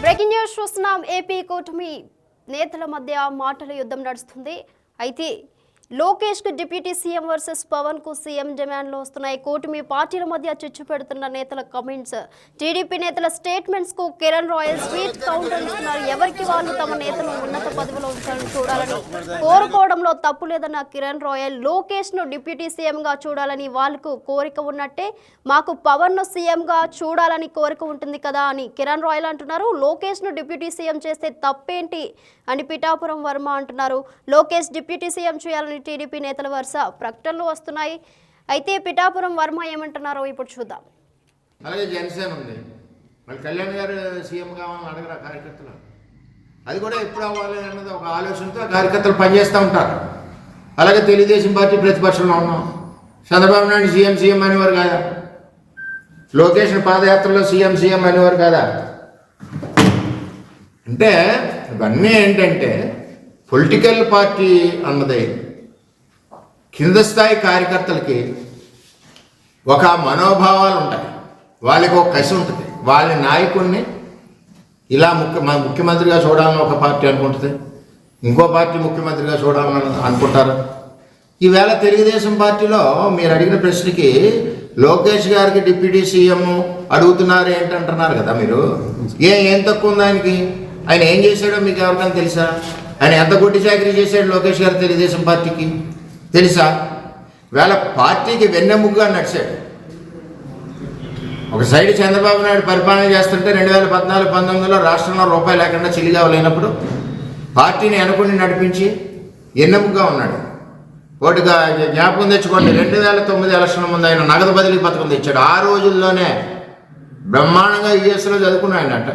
Breaking news చూస్తున్నాం. AP కూటమి నేతల మధ్య మాటల యుద్ధం నడుస్తుంది. అయితే లోకేష్ కు డిప్యూటీ సీఎం వర్సెస్ పవన్ కు సీఎం డిమాండ్లు వస్తున్నాయి. కూటమి పార్టీల మధ్య చిచ్చు పెడుతున్న నేతల కమెంట్స్, టీడీపీ నేతల స్టేట్మెంట్స్ కు కిరణ్ రాయల్ స్వీట్ కౌంటర్ ఇస్తున్నారు. ఎవరికి వాళ్ళు తమ నేతను ఉన్నత పదవిలో ఉంచాలని చూడాలని కోరుకోవడంలో తప్పు లేదన్న కిరణ్ రాయల్, లోకేష్ ను డిప్యూటీ సీఎం గా చూడాలని వాళ్ళకు కోరిక ఉన్నట్టే మాకు పవన్ ను సీఎం గా చూడాలని కోరిక ఉంటుంది కదా అని కిరణ్ రాయల్ అంటున్నారు. లోకేష్ ను డిప్యూటీ సీఎం చేస్తే తప్పేంటి అని పిఠాపురం వర్మ అంటున్నారు. లోకేష్ డిప్యూటీ సీఎం చేయాలని టీడీపీ నేతల వరుస ప్రకటనలు వస్తున్నాయి. అయితే పిఠాపురం వర్మ ఏమంటున్నారో ఇప్పుడు చూద్దాం. అలాగే జనసేన ఉంది, మరి కళ్యాణ్ గారు సీఎం కావాలని అడగరా కార్యకర్తలు? అది కూడా ఎప్పుడు అవ్వాలి అన్నది ఒక ఆలోచనతో కార్యకర్తలు పనిచేస్తూ ఉంటారు. అలాగే తెలుగుదేశం పార్టీ ప్రతిపక్షంలో ఉన్నాం. చంద్రబాబు నాయుడు సీఎం అనేవారు కాదా? లోకేష్ పాదయాత్రలో సీఎం అనేవారు కాదా? అంటే ఇవన్నీ ఏంటంటే పొలిటికల్ పార్టీ అన్నది కింద స్థాయి కార్యకర్తలకి ఒక మనోభావాలు ఉంటాయి, వాళ్ళకి ఒక కసి ఉంటుంది. వాళ్ళ నాయకుడిని ఇలా ముఖ్యమంత్రిగా చూడాలని ఒక పార్టీ అనుకుంటుంది, ఇంకో పార్టీ ముఖ్యమంత్రిగా చూడాలని అనుకుంటారు. ఈవేళ తెలుగుదేశం పార్టీలో మీరు అడిగిన ప్రశ్నకి లోకేష్ గారికి డిప్యూటీ సీఎం అడుగుతున్నారు ఏంటంటున్నారు కదా మీరు. ఏం తక్కువ ఉంది ఆయనకి? ఆయన ఏం చేశాడో మీకు ఎవరికైనా తెలుసా? ఆయన ఎంత గుడ్డి చాకరీ చేశాడు లోకేష్ గారు తెలుగుదేశం పార్టీకి తెలుసా? వేళ పార్టీకి వెన్నెముగ్గా నడిచాడు. ఒక సైడ్ చంద్రబాబు నాయుడు పరిపాలన చేస్తుంటే 2014-19లో రాష్ట్రంలో రూపాయి లేకుండా చిల్లిగా లేనప్పుడు పార్టీని అనుకుని నడిపించి వెన్నెముగ్గా ఉన్నాడు. ఒకటిగా జ్ఞాపకం తెచ్చుకోండి, 2009 ఎలక్షన్ ముందు ఆయన నగదు బదిలీ పథకం తెచ్చాడు. ఆ రోజుల్లోనే బ్రహ్మాండంగా యుఎస్లో చదువుకున్నాయనట.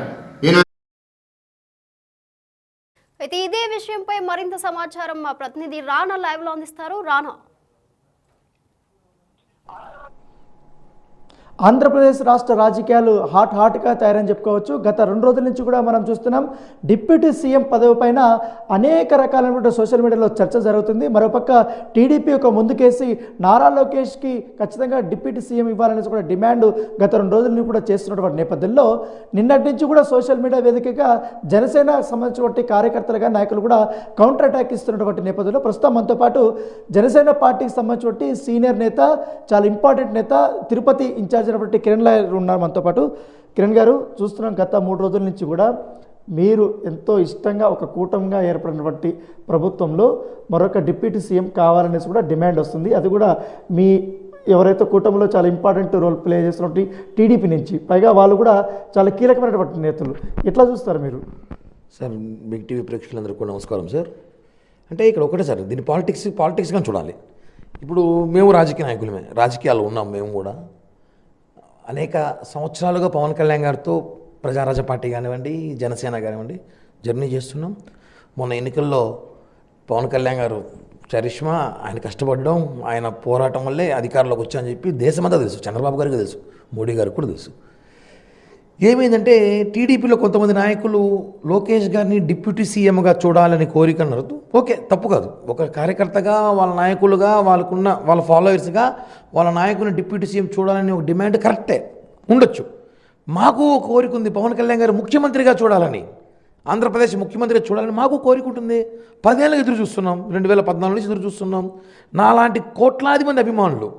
అయితే ఇదే విషయంపై మరింత సమాచారం మా ప్రతినిధి రానా లైవ్ లో అందిస్తారు. రానా, ఆంధ్రప్రదేశ్ రాష్ట్ర రాజకీయాలు హాట్గా తయారని చెప్పుకోవచ్చు. గత 2 రోజుల నుంచి కూడా మనం చూస్తున్నాం, డిప్యూటీ సీఎం పదవి పైన అనేక రకాలైన సోషల్ మీడియాలో చర్చ జరుగుతుంది. మరోపక్క టీడీపీ ఒక ముందుకేసి నారా లోకేష్కి ఖచ్చితంగా డిప్యూటీ సీఎం ఇవ్వాలనేసి కూడా డిమాండ్ గత 2 రోజుల నుంచి కూడా చేస్తున్నటువంటి నేపథ్యంలో నిన్నటి నుంచి కూడా సోషల్ మీడియా వేదికగా జనసేన సంబంధించినటువంటి కార్యకర్తలుగా నాయకులు కూడా కౌంటర్ అటాక్ ఇస్తున్నటువంటి నేపథ్యంలో ప్రస్తుతం మనతో పాటు జనసేన పార్టీకి సంబంధించినటువంటి సీనియర్ నేత, చాలా ఇంపార్టెంట్ నేత, తిరుపతి ఇన్ఛార్జ్ కిరణ్ రాయల్ ఉన్నారు మనతో పాటు. కిరణ్ గారు, చూస్తున్నాం గత 3 రోజుల నుంచి కూడా మీరు ఎంతో ఇష్టంగా ఒక కూటమిగా ఏర్పడినటువంటి ప్రభుత్వంలో మరొక డిప్యూటీ సీఎం కావాలనేసి కూడా డిమాండ్ వస్తుంది. అది కూడా మీ ఎవరైతే కూటమిలో చాలా ఇంపార్టెంట్ రోల్ ప్లే చేస్తున్నటువంటి టీడీపీ నుంచి, పైగా వాళ్ళు కూడా చాలా కీలకమైనటువంటి నేతలు. ఎట్లా చూస్తారు మీరు? సార్, బిగ్ టీవీ ప్రేక్షకులందరికీ కూడా నమస్కారం సార్. అంటే ఇక్కడ ఒకటే సార్, దీన్ని పాలిటిక్స్గా చూడాలి. ఇప్పుడు మేము రాజకీయ నాయకులమే, రాజకీయాలు ఉన్నాం. మేము కూడా అనేక సంవత్సరాలుగా పవన్ కళ్యాణ్ గారితో ప్రజారాజ పార్టీ కానివ్వండి, జనసేన కానివ్వండి జర్నీ చేస్తున్నాం. మొన్న ఎన్నికల్లో పవన్ కళ్యాణ్ గారు చరిష్మా, ఆయన కష్టపడడం, ఆయన పోరాటం వల్లే అధికారంలోకి వచ్చాయని చెప్పి దేశమంతా తెలుసు. చంద్రబాబు గారికి తెలుసు, మోడీ గారికి కూడా తెలుసు. ఏమైందంటే టీడీపీలో కొంతమంది నాయకులు లోకేష్ గారిని డిప్యూటీ సీఎంగా చూడాలని కోరిక అన్నారు. ఓకే, తప్పు కాదు. ఒక కార్యకర్తగా, వాళ్ళ నాయకులుగా, వాళ్ళ ఫాలోవర్స్గా వాళ్ళ నాయకుని డిప్యూటీ సీఎం చూడాలని ఒక డిమాండ్ కరెక్టే ఉండొచ్చు. మాకు కోరిక ఉంది, పవన్ కళ్యాణ్ గారు ముఖ్యమంత్రిగా చూడాలని, ఆంధ్రప్రదేశ్ ముఖ్యమంత్రిగా చూడాలని మాకు కోరిక ఉంటుంది. 10 ఏళ్ళకి ఎదురు చూస్తున్నాం, 2014 నుంచి ఎదురు చూస్తున్నాం. నాలాంటి కోట్లాది మంది అభిమానులు,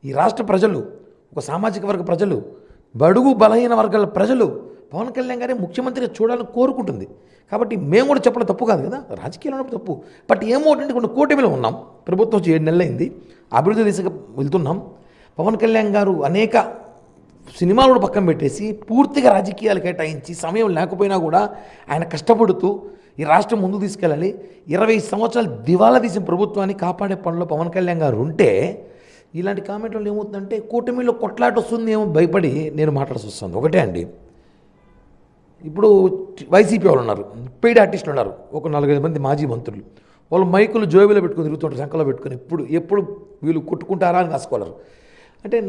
ఈ రాష్ట్ర ప్రజలు, ఒక సామాజిక వర్గ ప్రజలు, బడుగు బలహీన వర్గాల ప్రజలు పవన్ కళ్యాణ్ గారే ముఖ్యమంత్రిగా చూడాలని కోరుకుంటుంది. కాబట్టి మేము కూడా చెప్పడం తప్పు కాదు కదా, రాజకీయాలు ఉన్నప్పుడు తప్పు. బట్ ఏమవుతుంటే కొన్ని కూటమిలో ఉన్నాం, ప్రభుత్వం వచ్చి 7 నెలలు అయింది, అభివృద్ధి దిశగా వెళ్తున్నాం. పవన్ కళ్యాణ్ గారు అనేక సినిమాలు కూడా పక్కన పెట్టేసి పూర్తిగా రాజకీయాలు కేటాయించి సమయం లేకపోయినా కూడా ఆయన కష్టపడుతూ ఈ రాష్ట్రం ముందుకు తీసుకెళ్ళాలి. 20 సంవత్సరాలు దివాలా తీసిన ప్రభుత్వాన్ని కాపాడే పనిలో పవన్ కళ్యాణ్ గారు ఉంటే ఇలాంటి కామెంట్లు ఏమవుతుందంటే కూటమిలో కొట్లాట వస్తుంది ఏమో భయపడి నేను మాట్లాడాల్సి వస్తుంది. ఒకటే అండి, ఇప్పుడు వైసీపీ వాళ్ళు ఉన్నారు, పెయిడ్ ఆర్టిస్టులు ఉన్నారు, ఒక 4-5 మంది మాజీ మంత్రులు. వాళ్ళు మైకులు జోబీలో పెట్టుకుని తిరుగుతుంటారు, సంకలో పెట్టుకుని. ఎప్పుడు వీళ్ళు కొట్టుకుంటారా అని కాసుకోలేరు. అంటే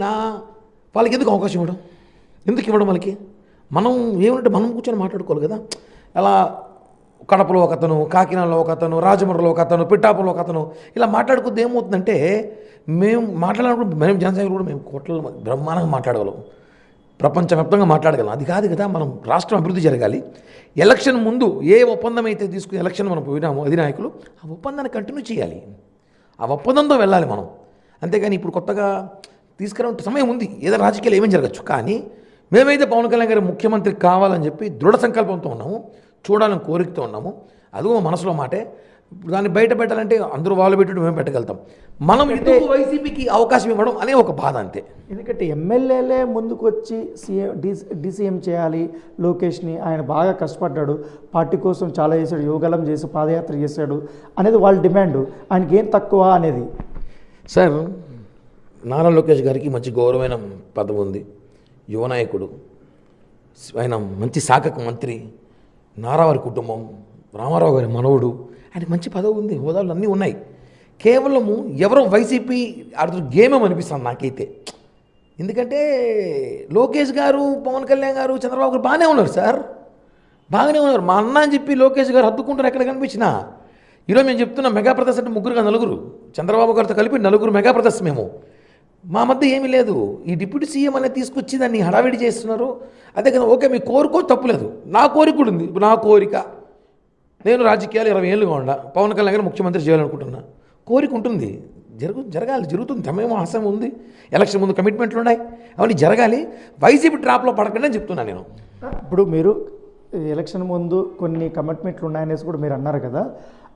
వాళ్ళకి ఎందుకు అవకాశం ఇవ్వడం? ఎందుకు ఇవ్వడం వాళ్ళకి? మనం ఏమంటే మనం కూర్చొని మాట్లాడుకోవాలి కదా. అలా కడపలో ఒక అతను, కాకినాడలో ఒక అతను, రాజమండ్రిలో ఒక అతను, పిఠాపురంలో ఒక అతను, ఇలా మాట్లాడుకుంటే ఏమవుతుందంటే మేము మాట్లాడినప్పుడు మేము జనసేన కూడా మేము కోట్ల బ్రహ్మాండంగా మాట్లాడగలం. ప్రపంచవ్యాప్తంగా మాట్లాడగలం. అది కాదు కదా, మనం రాష్ట్రం అభివృద్ధి జరగాలి. ఎలక్షన్ ముందు ఏ ఒప్పందం అయితే తీసుకుని ఎలక్షన్ మనం పోయినామో అధినాయకులు ఆ ఒప్పందాన్ని కంటిన్యూ చేయాలి, ఆ ఒప్పందంతో వెళ్ళాలి మనం. అంతేగాని ఇప్పుడు కొత్తగా తీసుకురావడం సమయం ఉంది, ఏదో రాజకీయాలు ఏమేమి జరగచ్చు. కానీ మేమైతే పవన్ కళ్యాణ్ గారు ముఖ్యమంత్రి కావాలని చెప్పి దృఢ సంకల్పంతో ఉన్నాము, చూడాలని కోరికతో ఉన్నాము. అదిగో మనసులో మాటే. దాన్ని బయట పెట్టాలంటే అందరూ వాళ్ళు పెట్టడం మేము పెట్టగలుగుతాం. మనం ఎందుకు వైసీపీకి అవకాశం ఇవ్వడం అనే ఒక బాధ అంతే. ఎందుకంటే ఎమ్మెల్యేలే ముందుకు వచ్చి డీసీఎం చేయాలి లోకేష్ని, ఆయన బాగా కష్టపడ్డాడు, పార్టీ కోసం చాలా చేశాడు, యోగలం చేసి పాదయాత్ర చేశాడు అనేది వాళ్ళ డిమాండ్. ఆయనకి ఏం తక్కువ అనేది. సార్, నారా లోకేష్ గారికి మంచి గౌరవమైన పదవి ఉంది, యువ నాయకుడు, ఆయన మంచి శాఖ మంత్రి, నారావారి కుటుంబం, రామారావు గారి మనవడు, ఆయనకి మంచి పదవి ఉంది, హోదాలు అన్నీ ఉన్నాయి. కేవలము ఎవరో వైసీపీ ఆడుతున్న గేమేం అనిపిస్తుంది నాకైతే. ఎందుకంటే లోకేష్ గారు, పవన్ కళ్యాణ్ గారు, చంద్రబాబు గారు బాగానే ఉన్నారు సార్, బాగానే ఉన్నారు. మా అన్న అని చెప్పి లోకేష్ గారు హద్దుకుంటారు ఎక్కడ కనిపించినా. ఈరోజు మేము చెప్తున్నాం మెగా ప్రదర్శన అంటే ముగ్గురుగా నలుగురు, చంద్రబాబు గారితో కలిపి నలుగురు మెగా ప్రదర్శన. మేము మా మధ్య ఏమీ లేదు. ఈ డిప్యూటీ సీఎం అనేది తీసుకొచ్చి దాన్ని హడావిడి చేస్తున్నారు. అదే కదా, ఓకే మీ కోరుకో తప్పులేదు, నా కోరిక కూడా ఉంది. నా కోరిక, నేను రాజకీయాలు 20 ఏళ్ళుగా ఉండా, పవన్ కళ్యాణ్ గారు ముఖ్యమంత్రి చేయాలనుకుంటున్నా, కోరిక ఉంటుంది, జరగాలి, జరుగుతుంది, సమయం ఆశయం ఉంది, ఎలక్షన్ ముందు కమిట్మెంట్లు ఉన్నాయి, అవన్నీ జరగాలి. వైసీపీ ట్రాప్లో పడకండి అని చెప్తున్నాను నేను. ఇప్పుడు మీరు ఎలక్షన్ ముందు కొన్ని కమిట్మెంట్లు ఉన్నాయనేసి కూడా మీరు అన్నారు కదా,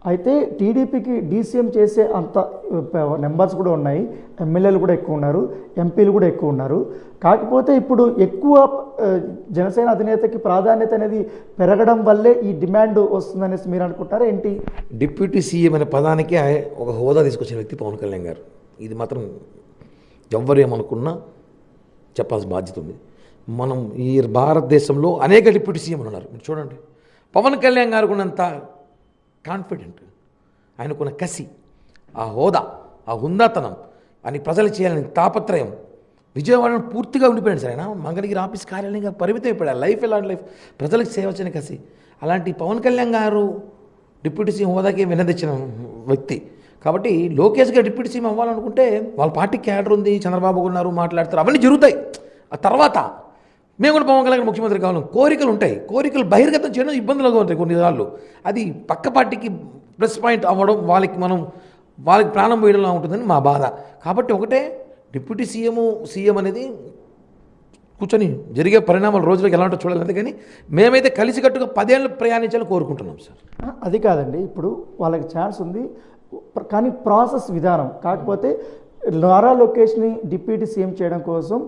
అయితే టీడీపీకి డీసీఎం చేసే అంత నెంబర్స్ కూడా ఉన్నాయి, ఎమ్మెల్యేలు కూడా ఎక్కువ ఉన్నారు, ఎంపీలు కూడా ఎక్కువ ఉన్నారు. కాకపోతే ఇప్పుడు ఎక్కువ జనసేన అధినేతకి ప్రాధాన్యత అనేది పెరగడం వల్లే ఈ డిమాండ్ వస్తుందనేసి మీరు అనుకుంటారా ఏంటి? డిప్యూటీ సీఎం అనే పదానికి ఒక హోదా తీసుకొచ్చిన వ్యక్తి పవన్ కళ్యాణ్ గారు. ఇది మాత్రం ఎవ్వరు ఏమనుకున్నా చెప్పాల్సిన బాధ్యత ఉంది. మనం ఈ భారతదేశంలో అనేక డిప్యూటీ సీఎం ఉన్నారు. మీరు చూడండి, పవన్ కళ్యాణ్ గారు ఉన్నంత కాన్ఫిడెంట్, ఆయనకున్న కసి, ఆ హోదా, ఆ హుందాతనం, అని ప్రజలు చేయాలని తాపత్రయం, విజయవాడను పూర్తిగా ఉండిపోయాడు సార్. ఆయన మంగళగిరి ఆఫీస్ కార్యాలయంగా పరిమితం అయిపోయాడు. లైఫ్ ఎలాంటి లైఫ్, ప్రజలకు సేవ చేయని కసి. అలాంటి పవన్ కళ్యాణ్ గారు డిప్యూటీ సీఎం హోదాకి వినదించిన వ్యక్తి. కాబట్టి లోకేష్ గారు డిప్యూటీ సీఎం అవ్వాలనుకుంటే వాళ్ళ పార్టీ క్యాడర్ ఉంది, చంద్రబాబు ఉన్నారు, మాట్లాడతారు, అవన్నీ జరుగుతాయి. ఆ తర్వాత మేము కూడా పవన్ కళ్యాణ్ ముఖ్యమంత్రి కావాలని కోరికలు ఉంటాయి. కోరికలు బహిర్గతం చేయడం ఇబ్బందులుగా ఉంటాయి కొన్నిసార్లు. అది పక్క పార్టీకి ప్లస్ పాయింట్ అవ్వడం, వాళ్ళకి ప్రాణం పోయడంలా ఉంటుందని మా బాధ. కాబట్టి ఒకటే, డిప్యూటీ సీఎం అనేది కూర్చొని జరిగే పరిణామాలు రోజులకు ఎలా ఉంటో చూడాలి. అందుకని మేమైతే కలిసికట్టుగా 10 ఏళ్ళు ప్రయాణించాలని కోరుకుంటున్నాం సార్. అది కాదండి, ఇప్పుడు వాళ్ళకి ఛాన్స్ ఉంది, కానీ ప్రాసెస్ విధానం. కాకపోతే నారా లోకేష్ని డిప్యూటీ సీఎం చేయడం కోసం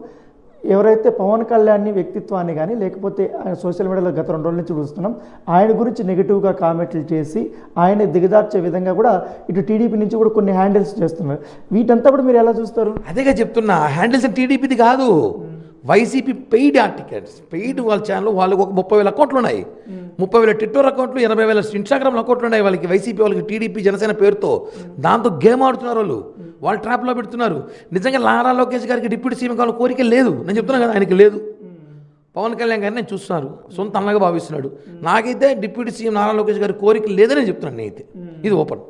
ఎవరైతే పవన్ కళ్యాణ్ని వ్యక్తిత్వాన్ని కానీ, లేకపోతే ఆయన సోషల్ మీడియాలో గత 2 రోజుల నుంచి చూస్తున్నాం, ఆయన గురించి నెగిటివ్గా కామెంట్లు చేసి ఆయన దిగజార్చే విధంగా కూడా ఇటు టీడీపీ నుంచి కూడా కొన్ని హ్యాండిల్స్ చేస్తున్నారు. వీటంతా కూడా మీరు ఎలా చూస్తారు? అదేగా చెప్తున్నా, హ్యాండిల్స్ టీడీపీది కాదు, వైసీపీ పెయిడ్ ఆర్టికల్స్, పెయిడ్ వాళ్ళ ఛానల్. వాళ్ళకి ఒక 30,000 అకౌంట్లు ఉన్నాయి, 30,000 ట్విట్టర్ అకౌంట్లు, 80,000 ఇన్స్టాగ్రామ్ అకౌంట్లు ఉన్నాయి వాళ్ళకి. వైసీపీ వాళ్ళకి టీడీపీ జనసేన పేరుతో దాంతో గేమ్ ఆడుతున్నారు వాళ్ళు ట్రాప్లో పెడుతున్నారు. నిజంగా నారా లోకేష్ గారికి డిప్యూటీ సీఎం కావాలని కోరిక లేదు, నేను చెప్తున్నా కదా, ఆయనకి లేదు. పవన్ కళ్యాణ్ గారిని నేను చూస్తున్నారు, సొంత అన్నగా భావిస్తున్నాడు. నాకైతే డిప్యూటీ సీఎం నారా లోకేష్ గారి కోరిక లేదని నేను చెప్తున్నాను నేనైతే. ఇది ఓపెన్.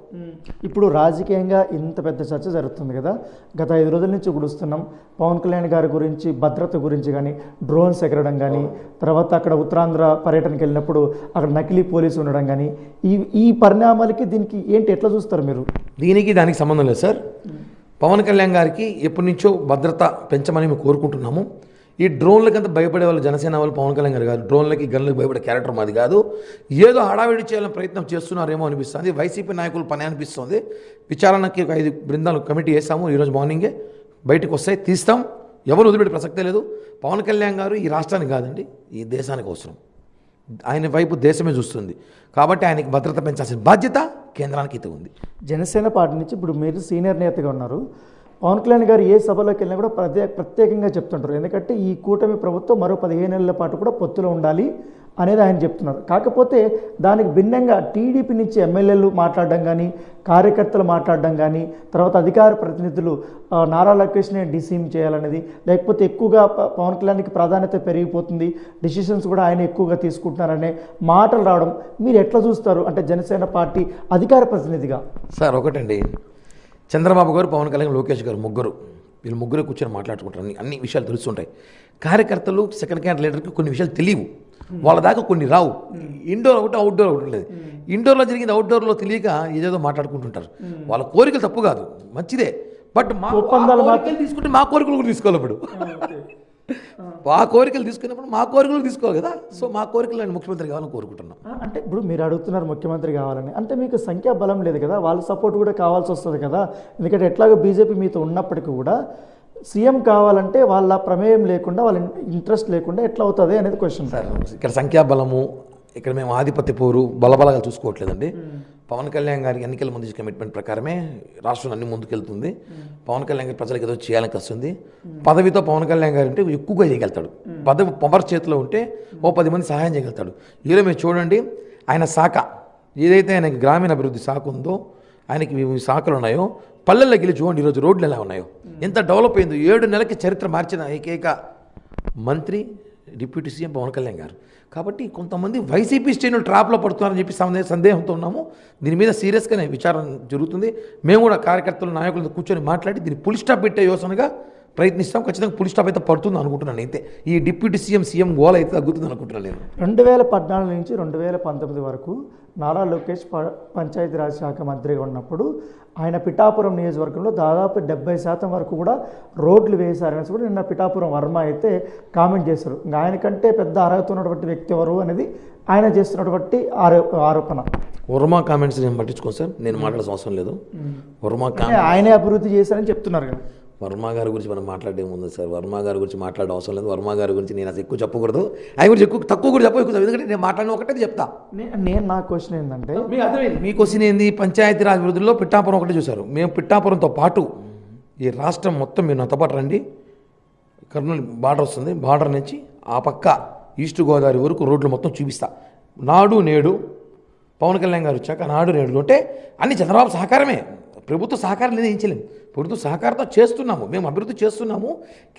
ఇప్పుడు రాజకీయంగా ఇంత పెద్ద చర్చ జరుగుతుంది కదా, గత 5 రోజుల నుంచి గుడుస్తున్నాం. పవన్ కళ్యాణ్ గారి గురించి, భద్రత గురించి కానీ, డ్రోన్స్ ఎగరడం కానీ, తర్వాత అక్కడ ఉత్తరాంధ్ర పర్యటనకి వెళ్ళినప్పుడు అక్కడ నకిలీ పోలీసు ఉండడం కానీ, ఈ పరిణామాలకి దీనికి ఏంటి, ఎట్లా చూస్తారు మీరు? దానికి సంబంధం లేదు సార్. పవన్ కళ్యాణ్ గారికి ఎప్పటి నుంచో భద్రత పెంచమని మేము కోరుకుంటున్నాము. ఈ డ్రోన్లకంతా భయపడే వాళ్ళు జనసేన వాళ్ళు, పవన్ కళ్యాణ్ గారు కాదు. డ్రోన్లకి గన్లకు భయపడే క్యారెక్టర్ మాది కాదు. ఏదో హడావిడి చేయాలని ప్రయత్నం చేస్తున్నారేమో అనిపిస్తుంది, వైసీపీ నాయకులు పని అనిపిస్తుంది. విచారణకి 5 బృందాలు కమిటీ వేసాము, ఈరోజు మార్నింగే బయటకు వస్తాయి, తీస్తాం. ఎవరు వదిలిపెట్టే ప్రసక్తే లేదు. పవన్ కళ్యాణ్ గారు ఈ రాష్ట్రానికి కాదండి, ఈ దేశానికి అవసరం. ఆయన వైపు దేశమే చూస్తుంది. కాబట్టి ఆయనకి భద్రత పెంచాల్సిన బాధ్యత కేంద్రానికి అయితే ఉంది. జనసేన పార్టీ నుంచి ఇప్పుడు మీరు సీనియర్ నేతగా ఉన్నారు. పవన్ కళ్యాణ్ గారు ఏ సభలోకి వెళ్ళినా కూడా ప్రత్యేకంగా చెప్తుంటారు, ఎందుకంటే ఈ కూటమి ప్రభుత్వం మరో 15 ఏళ్ల పాటు కూడా పొత్తులో ఉండాలి అనేది ఆయన చెప్తున్నారు. కాకపోతే దానికి భిన్నంగా టీడీపీ నుంచి ఎమ్మెల్యేలు మాట్లాడడం కానీ, కార్యకర్తలు మాట్లాడడం కానీ, తర్వాత అధికార ప్రతినిధులు నారా లోకేష్ని డీసీఎం చేయాలనేది, లేకపోతే ఎక్కువగా పవన్ కళ్యాణ్కి ప్రాధాన్యత పెరిగిపోతుంది, డిసిషన్స్ కూడా ఆయన ఎక్కువగా తీసుకుంటున్నారనే మాటలు రావడం మీరు ఎట్లా చూస్తారు? అంటే జనసేన పార్టీ అధికార ప్రతినిధిగా. సార్ ఒకటండి, చంద్రబాబు గారు, పవన్ కళ్యాణ్, లోకేష్ గారు ముగ్గురు వీళ్ళు ముగ్గురు కూర్చొని మాట్లాడుకుంటారు, అన్ని విషయాలు తెలుస్తుంటాయి. కార్యకర్తలు సెకండ్ క్యాడర్ లీడర్కి కొన్ని విషయాలు తెలియవు, వాళ్ళ దాకా కొన్ని రావు. ఇండోర్ ఒకటి అవుట్డోర్ ఒకటి లేదు. ఇండోర్లో జరిగింది అవుట్డోర్లో తెలియక ఏదేదో మాట్లాడుకుంటుంటారు. వాళ్ళ కోరికలు తప్పు కాదు, మంచిదే. బట్ మా కోరికలు తీసుకుంటే మా కోరికలు కూడా తీసుకోవాలి. ఇప్పుడు ఆ కోరికలు తీసుకున్నప్పుడు మా కోరికలు తీసుకోవాలి కదా. సో మా కోరికలు నేను ముఖ్యమంత్రి కావాలని కోరుకుంటున్నాను. అంటే ఇప్పుడు మీరు అడుగుతున్నారు ముఖ్యమంత్రి కావాలని, అంటే మీకు సంఖ్యా బలం లేదు కదా, వాళ్ళ సపోర్ట్ కూడా కావాల్సి వస్తుంది కదా. ఎందుకంటే ఎట్లాగో బీజేపీ మీతో ఉన్నప్పటికీ కూడా సీఎం కావాలంటే వాళ్ళ ప్రమేయం లేకుండా, వాళ్ళ ఇంట్రెస్ట్ లేకుండా ఎట్లా అవుతుంది అనేది క్వశ్చన్. సార్ ఇక్కడ సంఖ్యాబలము, ఇక్కడ మేము ఆధిపత్య పోరు బలబలాగా చూసుకోవట్లేదండి. పవన్ కళ్యాణ్ గారి ఎన్నికల ముందు కమిట్మెంట్ ప్రకారమే రాష్ట్రం అన్ని ముందుకెళ్తుంది. పవన్ కళ్యాణ్ గారి ప్రజలకు ఏదో చేయాలని వస్తుంది. పదవితో పవన్ కళ్యాణ్ గారు అంటే ఎక్కువగా చేయగలుగుతాడు. పదవి పవర్ చేతిలో ఉంటే 10 మంది సహాయం చేయగలుగుతాడు. ఈరోజు మీరు చూడండి, ఆయన శాఖ ఏదైతే ఆయనకి గ్రామీణ అభివృద్ధి శాఖ ఉందో, ఆయనకి శాఖలు ఉన్నాయో, పల్లెల్లోకి వెళ్ళి చూడండి ఈరోజు రోడ్లు ఎలా ఉన్నాయో, ఎంత డెవలప్ అయిందో. 7 నెలలకి చరిత్ర మార్చిన ఏకైక మంత్రి డిప్యూటీ సీఎం పవన్ కళ్యాణ్ గారు. కాబట్టి కొంతమంది వైసీపీ శ్రేణులు ట్రాప్లో పడుతున్నారని చెప్పి సందేహంతో ఉన్నాము. దీని మీద సీరియస్గానే విచారణ జరుగుతుంది. మేము కూడా కార్యకర్తలు నాయకులతో కూర్చొని మాట్లాడి దీన్ని పులి స్టాప్ పెట్టే యోచనగా ప్రయత్నిస్తాం. ఖచ్చితంగా పులి స్టాప్ అయితే పడుతుంది అనుకుంటున్నాను. అయితే ఈ డిప్యూటీ సీఎం గోల్ అయితే తగ్గుతుంది అనుకుంటున్నాను నేను. 2014 నుంచి 2019 వరకు నారా లోకేష్ పంచాయతీరాజ్ శాఖ మంత్రిగా ఉన్నప్పుడు ఆయన పిఠాపురం నియోజకవర్గంలో దాదాపు 70% వరకు కూడా రోడ్లు వేశారనేసి కూడా నిన్న పిఠాపురం వర్మ అయితే కామెంట్ చేశారు. ఇంకా ఆయనకంటే పెద్ద అర్హత ఉన్నటువంటి వ్యక్తి ఎవరు అనేది ఆయన చేస్తున్నటువంటి ఆరోపణ. వర్మ కామెంట్స్ నేను పట్టించుకోను సార్, నేను మాట్లాడాల్సిన అవసరం లేదు. వర్మ ఆయనే అభివృద్ధి చేశారని చెప్తున్నారు కదా. వర్మ గారి గురించి మనం మాట్లాడేది ఉంది సార్. వర్మ గారి గురించి మాట్లాడే అవసరం లేదు. వర్మ గారి గురించి నేను అసలు ఎక్కువ చెప్పకూడదు, ఆయన గురించి తక్కువ కూడా చెప్పకూడదు. ఎందుకంటే నేను మాట్లాడిన ఒకటే చెప్తా. నేను నా క్వశ్చన్ ఏంటంటే, మీకు అర్థమైంది. మీ క్వశ్చన్ ఏంది? పంచాయతీరాజ్ అభివృద్ధిలో పిఠాపురం ఒకటే చూశారు. మేము పిఠాపురంతో పాటు ఈ రాష్ట్రం మొత్తం మీరు నాతో పాటు రండి. కర్నూలు బార్డర్ వస్తుంది, బార్డర్ నుంచి ఆ పక్క ఈస్ట్ గోదావరి వరకు రోడ్లు మొత్తం చూపిస్తా. నాడు నేడు పవన్ కళ్యాణ్ గారు వచ్చాక నాడు నేడు అంటే అన్ని చంద్రబాబు సహకారమే, ప్రభుత్వ సహకారం లేదు, ఏం చేయలేము. ప్రభుత్వ సహకారంతో చేస్తున్నాము, మేము అభివృద్ధి చేస్తున్నాము.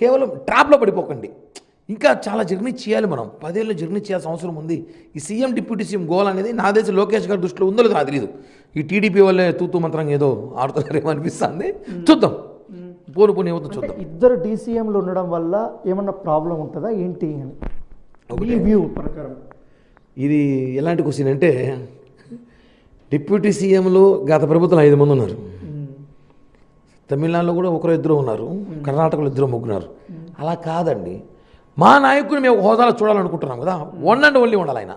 కేవలం ట్రాప్లో పడిపోకండి. ఇంకా చాలా జర్నీ చేయాలి. మనం 10 ఏళ్ళు జర్నీ చేయాల్సిన అవసరం ఉంది. ఈ సీఎం డిప్యూటీ సీఎం గోల్ అనేది నా దేశం లోకేష్ గారి దృష్టిలో ఉందో లేదో నాకు తెలియదు. ఈ టీడీపీ వల్లే తూతూ మంత్రంగా ఏదో ఆడుతున్నారేమో అనిపిస్తుంది. చూద్దాం, పోను ఏమవుతుందో చూద్దాం. ఇద్దరు డీసీఎంలు ఉండడం వల్ల ఏమన్నా ప్రాబ్లం ఉంటుందా ఏంటి అని వ్యూ ప్రకారం? ఇది ఎలాంటి క్వశ్చన్ అంటే, డిప్యూటీ సీఎంలు గత ప్రభుత్వం 5 మంది ఉన్నారు. తమిళనాడులో కూడా 1-2 ఉన్నారు. కర్ణాటకలో 2-3 ఉన్నారు. అలా కాదండి, మా నాయకుడిని మేము హోదాలో చూడాలనుకుంటున్నాం కదా, వన్ అండ్ ఓన్లీ ఉండాలి ఆయన.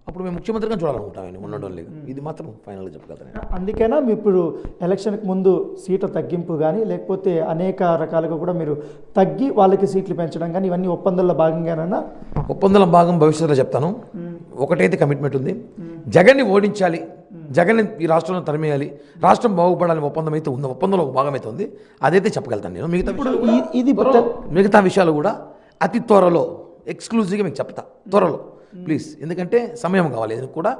అప్పుడు మేము ముఖ్యమంత్రిగా చూడాలనుకుంటాం ఆయన, వన్ అండ్ ఓన్లీ. ఇది మాత్రం ఫైనల్గా చెప్పగలుగుతాను. అందుకేనా మీ ఇప్పుడు ఎలక్షన్కి ముందు సీట్ల తగ్గింపు కానీ, లేకపోతే అనేక రకాలుగా కూడా మీరు తగ్గి వాళ్ళకి సీట్లు పెంచడం కానీ, ఇవన్నీ ఒప్పందంలో భాగంగానైనా? ఒప్పందంలో భాగం భవిష్యత్తులో చెప్తాను. ఒకటైతే కమిట్మెంట్ ఉంది, జగన్ని ఓడించాలి, జగన్ ఈ రాష్ట్రంలో తరిమేయాలి, రాష్ట్రం బాగుపడాలని ఒప్పందం అయితే ఉంది. ఒప్పందంలో ఒక భాగం అయితే ఉంది, అదైతే చెప్పగలుగుతాను నేను. మిగతా విషయాలు కూడా అతి త్వరలో ఎక్స్క్లూజివ్గా మీకు చెప్తా, త్వరలో ప్లీజ్. ఎందుకంటే సమయం కావాలి ఇది కూడా.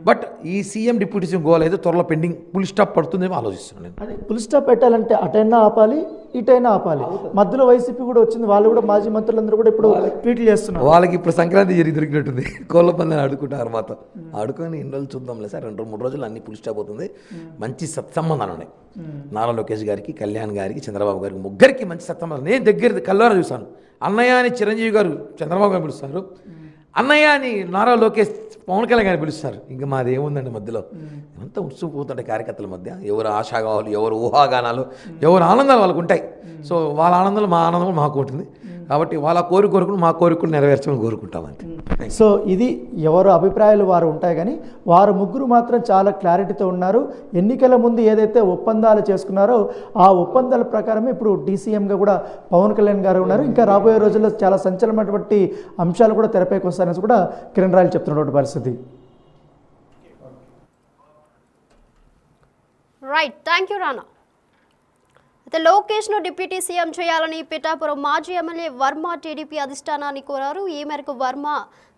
బట్ ఈ సీఎం డిప్యూటీ సీఎం గోల్ అయితే త్వరలో పెండింగ్ ఫుల్ స్టాప్ పడుతుందేమో ఆలోచిస్తున్నాను నేను. అదే ఫుల్ స్టాప్ పెట్టాలంటే అటైనా ఆపాలి, ఇటైనా ఆపాలి. మధ్యలో వైసీపీ కూడా వచ్చింది, వాళ్ళు కూడా మాజీ మంత్రులందరూ కూడా ఇప్పుడు ట్వీట్లు చేస్తున్నారు. వాళ్ళకి ఇప్పుడు సంక్రాంతి దొరికినట్టుంది, కోళ్ళ పందాన్ని ఆడుకుంటారు మాతో. ఆడుకొని ఎన్ని రోజులు చూద్దాంలే సార్, 2-3 రోజులు అన్ని ఫుల్ స్టాప్ అవుతుంది. మంచి సత్సంబంధాలు ఉన్నాయి నారా లోకేష్ గారికి, కళ్యాణ్ గారికి, చంద్రబాబు గారికి, ముగ్గురికి మంచి సత్సంబంధాలు. నేను దగ్గర కల్లారా చూశాను. అన్నయ్య అని చిరంజీవి గారు చంద్రబాబు గారు పిలుస్తారు, అన్నయ్య అని నారా లోకేష్ పవన్ కళ్యాణ్ గారిని పిలుస్తారు. ఇంకా మాది ఏముందండి మధ్యలో? అంతా ఉత్సుకుపోతుంటాయి కార్యకర్తల మధ్య. ఎవరు ఆశాగాలు, ఎవరు ఊహాగానాలు, ఎవరు ఆనందాలు వాళ్ళకు ఉంటాయి. సో వాళ్ళ ఆనందాలు మా ఆనందం మాకు ఉంటుంది. కాబట్టి వాళ్ళ కోరికలు మా కోరికలు నెరవేర్చమని కోరుకుంటాం అంతే. సో ఇది ఎవరు అభిప్రాయాలు వారు ఉంటాయి, కానీ వారు ముగ్గురు మాత్రం చాలా క్లారిటీతో ఉన్నారు. ఎన్నికల ముందు ఏదైతే ఒప్పందాలు చేసుకున్నారో ఆ ఒప్పందాల ప్రకారమే ఇప్పుడు డీసీఎంగా కూడా పవన్ కళ్యాణ్ గారు ఉన్నారు. ఇంకా రాబోయే రోజుల్లో చాలా సంచలనమైనటువంటి అంశాలు కూడా తెరపైకి వస్తాయని కూడా కిరణ్ రాయలు చెప్తున్నటువంటి పరిస్థితి. రైట్, థ్యాంక్ యూ రానా. అయితే లోకేష్ను డిప్యూటీ సీఎం చేయాలని పిఠాపురం మాజీ ఎమ్మెల్యే వర్మ టీడీపీ అధిష్టానాన్ని కోరారు. ఈ మేరకు వర్మ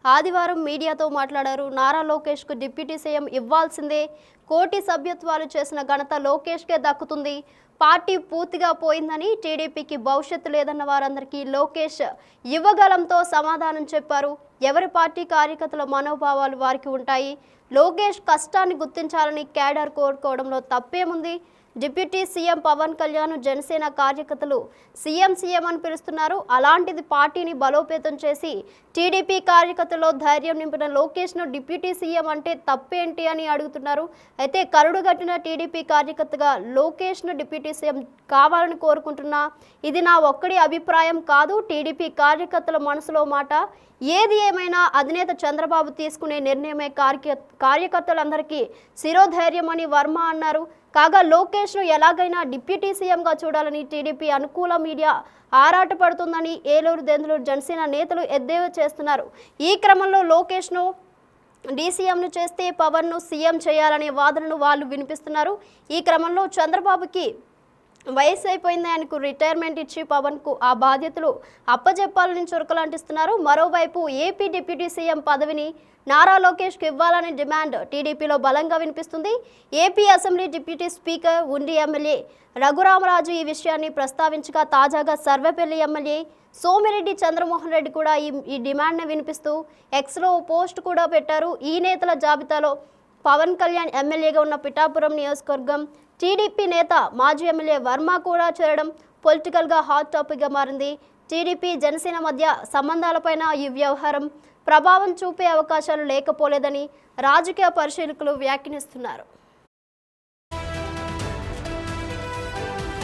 ఆదివారం మీడియాతో మాట్లాడారు. నారా లోకేష్కు డిప్యూటీ సీఎం ఇవ్వాల్సిందే, కోటి సభ్యత్వాలు చేసిన ఘనత లోకేష్కే దక్కుతుంది, పార్టీ పూర్తిగా పోయిందని, టీడీపీకి భవిష్యత్తు లేదన్న వారందరికీ లోకేష్ ఇవ్వగలంతో సమాధానం చెప్పారు. ఎవరి పార్టీ కార్యకర్తల మనోభావాలు వారికి ఉంటాయి, లోకేష్ కష్టాన్ని గుర్తించాలని క్యాడర్ కోరుకోవడంలో తప్పేముంది, డిప్యూటీ సీఎం పవన్ కళ్యాణ్ జనసేన కార్యకర్తలు సీఎం అని పిలుస్తున్నారు. అలాంటిది పార్టీని బలోపేతం చేసి టీడీపీ కార్యకర్తల్లో ధైర్యం నింపిన లోకేష్ను డిప్యూటీ సీఎం అంటే తప్పేంటి అని అడుగుతున్నారు. అయితే కరుడుగట్టిన టీడీపీ కార్యకర్తగా లోకేష్ను డిప్యూటీ సీఎం కావాలని కోరుకుంటున్నా. ఇది నా ఒక్కడి అభిప్రాయం కాదు, టీడీపీ కార్యకర్తల మనసులో మాట. ఏది ఏమైనా అధినేత చంద్రబాబు తీసుకునే నిర్ణయమే కార్యకర్తలందరికీ శిరోధైర్యం అని వర్మ అన్నారు. కాగా లోకేష్ను ఎలాగైనా డిప్యూటీ సీఎంగా చూడాలని టీడీపీ అనుకూల మీడియా ఆరాటపడుతుందని ఏలూరు దెందులూరు జనసేన నేతలు ఎద్దేవా చేస్తున్నారు. ఈ క్రమంలో లోకేష్ను డీసీఎంను చేస్తే పవన్ను సీఎం చేయాలనే వాదనను వాళ్ళు వినిపిస్తున్నారు. ఈ క్రమంలో చంద్రబాబుకి వయసు అయిపోయింది, ఆయనకు రిటైర్మెంట్ ఇచ్చి పవన్కు ఆ బాధ్యతలు అప్పజెప్పాలని చురకలంటిస్తున్నారు. మరోవైపు ఏపీ డిప్యూటీ సీఎం పదవిని నారా లోకేష్కు ఇవ్వాలనే డిమాండ్ టీడీపీలో బలంగా వినిపిస్తుంది. ఏపీ అసెంబ్లీ డిప్యూటీ స్పీకర్ ఉండి ఎమ్మెల్యే రఘురామరాజు ఈ విషయాన్ని ప్రస్తావించగా తాజాగా సర్వేపల్లి ఎమ్మెల్యే సోమిరెడ్డి చంద్రమోహన్ రెడ్డి కూడా ఈ డిమాండ్ను వినిపిస్తూ ఎక్స్లో పోస్ట్ కూడా పెట్టారు. ఈ నేతల జాబితాలో పవన్ కళ్యాణ్ ఎమ్మెల్యేగా ఉన్న పిఠాపురం నియోజకవర్గం టీడీపీ నేత మాజీ ఎమ్మెల్యే వర్మ కూడా చేరడం పొలిటికల్గా హాట్ టాపిక్గా మారింది. టీడీపీ జనసేన మధ్య సంబంధాలపైన ఈ వ్యవహారం ప్రభావం చూపే అవకాశాలు లేకపోలేదని రాజకీయ పరిశీలకులు వ్యాఖ్యానిస్తున్నారు.